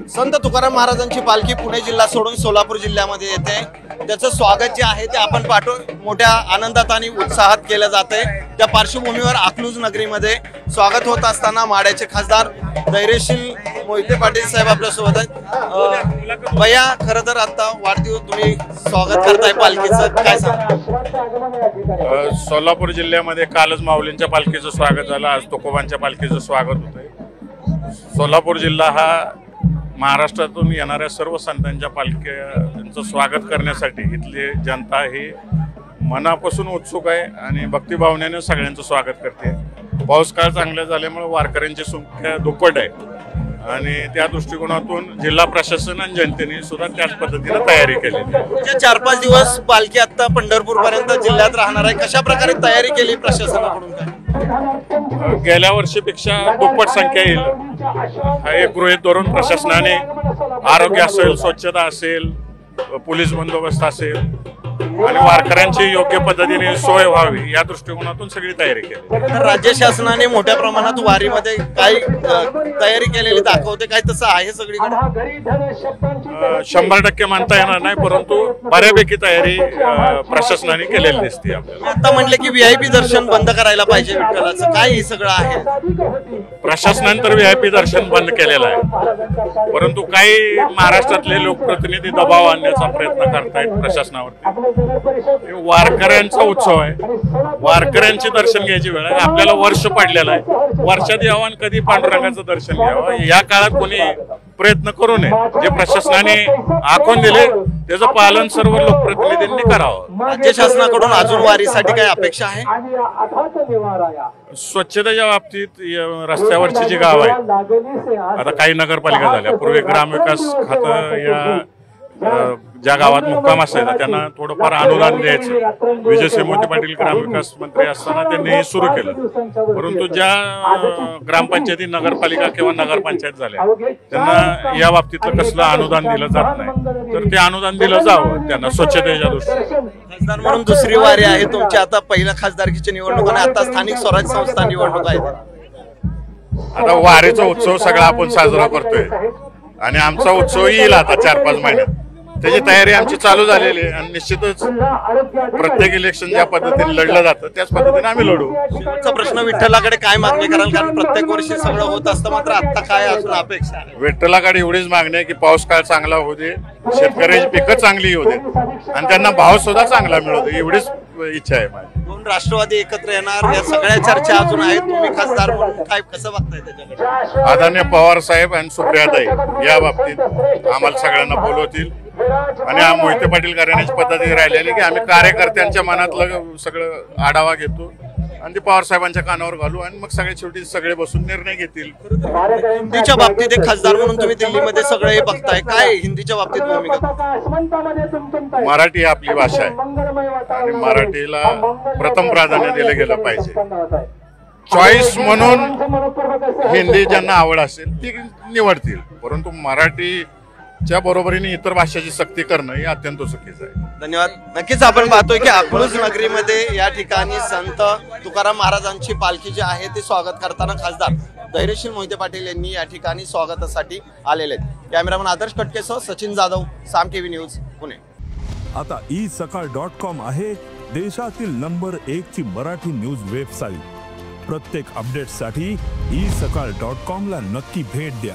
संत तुकाराम महाराजांची पालखी पुणे जिल्हा सोडून सोलापूर जिल्ह्यामध्ये येते। त्याचं स्वागत जे आहे ते आपण मोठ्या आनंदात आणि उत्साहात केलं जाते। त्या पार्श्वभूमीवर अकलूज नगरीमध्ये स्वागत होत असताना माड्याचे खासदार धैर्यशील मोहिते पाटील साहेब आपल्या सोबत आहेत। भैया, खरं तर आता वाढदिवस तुम्ही स्वागत करताय पालखीचं, काय सांगा? सोलापूर जिल्ह्यामध्ये कालच माऊलींच्या पालखीचं स्वागत झालं, आज तुकोबांच्या पालखीचं स्वागत होतंय। सोलापूर जिल्हा हा महाराष्ट्रातून येणाऱ्या सर्व संतांच्या पालख्यांचं स्वागत करण्यासाठी इथली जनता ही मनापासून उत्सुक आहे आणि भक्तिभावनेने सगळ्यांचं स्वागत करते। पाऊस काळ चांगला झाल्यामुळे वारकऱ्यांची संख्या दुप्पट आहे आणि त्या दृष्टिकोनातून जिल्हा प्रशासन आणि जनतेने सुद्धा त्याच पद्धतीने तयारी केली आहे। 4-5 दिवस पालखी आता पंढरपूर पर्यंत जिल्ह्यात राहणार आहे, कशा प्रकारे तयारी केली प्रशासनाकडून? काय गेल्या वर्षीपेक्षा दुप्पट संख्या येईल हा एक गृहीत धरून प्रशासनाने आरोग्य असेल, स्वच्छता असेल, पोलीस बंदोबस्त असेल आणि वारकऱ्यांची योग्य पद्धतीने सोय व्हावी या दृष्टिकोनातून सगळी तयारी केली। राज्य शासनाने मोठ्या प्रमाणात वारीमध्ये काही तयारी केलेली दाखवते, काय तसं आहे सगळीकडे? 100% मानता येणार नाही, परंतु बऱ्यापैकी तयारी प्रशासनाने केलेली दिसते आपल्याला। आता म्हणले की VIP दर्शन बंद करायला पाहिजे विठ्ठलाचं, काय हे सगळं आहे? प्रशासनाने तर VIP दर्शन बंद केलेलं आहे, परंतु काही महाराष्ट्रातले लोकप्रतिनिधी दबाव आणण्याचा प्रयत्न करतायत प्रशासनावरती। वारकऱ्यांचा उत्सव आहे, वारकऱ्यांचे दर्शन घ्यायची वेळ आहे, आपल्याला वर्ष पडलेलं आहे, वर्षात यावं आणि कधी पांडुरंगाचं दर्शन घ्यावं या काळात कोणी प्रयत्न करू नये। जे प्रशासनाने आखून दिले त्याचं पालन सर्व लोकप्रतिनिधींनी करावं। राज्य शासनाकडून अजून वारीसाठी काही अपेक्षा आहे? स्वच्छतेच्या बाबतीत रस्त्यावरची जी गाव आहे, आता काही नगरपालिका झाल्या, पूर्वी ग्रामविकास खातं या ज्या गावात मुक्काम असायचा त्यांना थोडंफार अनुदान द्यायचं। विजय मोहिते पाटील ग्रामविकास मंत्री असताना त्यांनी हे सुरू केलं, परंतु ज्या ग्रामपंचायती, नगरपालिका किंवा नगरपंचायत झाल्या त्यांना या बाबतीतलं कसलं अनुदान दिलं जात नाही, तर ते अनुदान दिलं जावं त्यांना स्वच्छतेच्या दृष्टीने। खासदार म्हणून दुसरी वारी आहे तुमची, आता पहिल्या खासदारकीची निवडणूक आणि आता स्थानिक स्वराज्य संस्था निवडणूक आहे। आता वारीचा उत्सव सगळा आपण साजरा करतोय आणि आमचा उत्सव येईल आता 4-5 महिन्यात, त्याची तयारी आमची चालू झालेली आहे आणि निश्चितच प्रत्येक इलेक्शन ज्या पद्धतीने लढलं जातं त्याच पद्धतीने आम्ही लढू। शेवटचा प्रश्न, विठ्ठलाकडे काय मागणी कराल? कारण प्रत्येक वर्षी सगळं होत असतं, मात्र आता काय अजून अपेक्षा आहे? विठ्ठलाकडे एवढीच मागणी आहे की पाऊस काळ चांगला होऊ दे, शेतकऱ्याची पिकं चांगली होऊ दे आणि त्यांना भाव सुद्धा चांगला मिळू दे, एवढीच इच्छा आहे माझी। 2 राष्ट्रवादी एकत्र येणार या सगळ्या चर्चा अजून आहेत, तुम्ही खासदार म्हणून काय कसं बघताय त्याच्याकडे? आदरणीय पवार साहेब आणि सुप्रियाताई या बाबतीत आम्हाला सगळ्यांना बोलवतील आणि मोहिते पाटील घराण्याची पद्धती राहिलेली की आम्ही कार्यकर्त्यांच्या मनातलं सगळं आढावा घेतो आणि ते पवार साहेबांच्या कानावर घालू आणि मग शेवटी सगळे बसून निर्णय घेतील। हिंदीच्या बाबतीत एक खासदार म्हणून तुम्ही दिल्लीमध्ये सगळे बघताय, काय हिंदीच्या बाबतीत भूमिका? मराठी आपली भाषा आहे आणि मराठीला प्रथम प्राधान्य दिलं गेलं पाहिजे। चॉईस म्हणून हिंदी ज्यांना आवड असेल ती निवडतील, परंतु मराठीच्या बरोबरीने इतर भाषेची सक्ती करणं हे अत्यंत चुकीचं आहे। धन्यवाद। नक्कीच आपण पाहतोय की अकलूज नगरीमध्ये या ठिकाणी संत तुकाराम महाराजांची पालखी जी आहे ती स्वागत करताना खासदार धैर्यशील मोहिते पाटील यांनी या ठिकाणी स्वागतासाठी आलेले आहेत। कॅमेरामन आदर्श कटकेसह सचिन जाधव, साम टीव्ही न्यूज, पुणे। आता isakal.com आहे देशातील नंबर 1 ची मराठी न्यूज वेबसाईट। प्रत्येक अपडेटसाठी isakal.com ला नक्की भेट द्या।